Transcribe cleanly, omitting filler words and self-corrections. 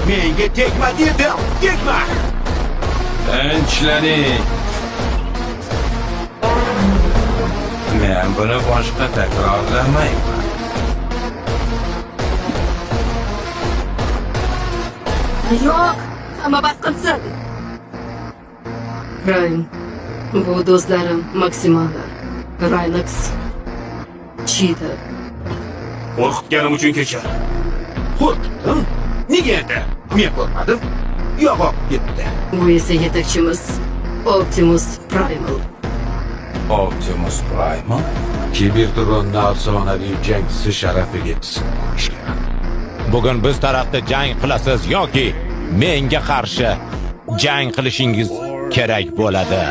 Menga tegma dedim, tegma. Tinchlanning. Men buni boshqa takrorlamayman. Yo'q, hamma bas qilsin. Prime, bu do'stlarim maksimallar. Raynax, Cheetah. Qo'rqitganim uchun kechir. Qo'rqitdim? Nega endi? Men qo'rqmadim. Yo'q, ketdi. Bu esa yetakchimiz Optimus Primal. Optimus Prime. Kibertronning afsonaviy jangchisi sharafiga ism qo'yishgan. Bugun biz tarafda jang qilasiz yoki menga qarshi jang qilishingiz kerak bo'ladi.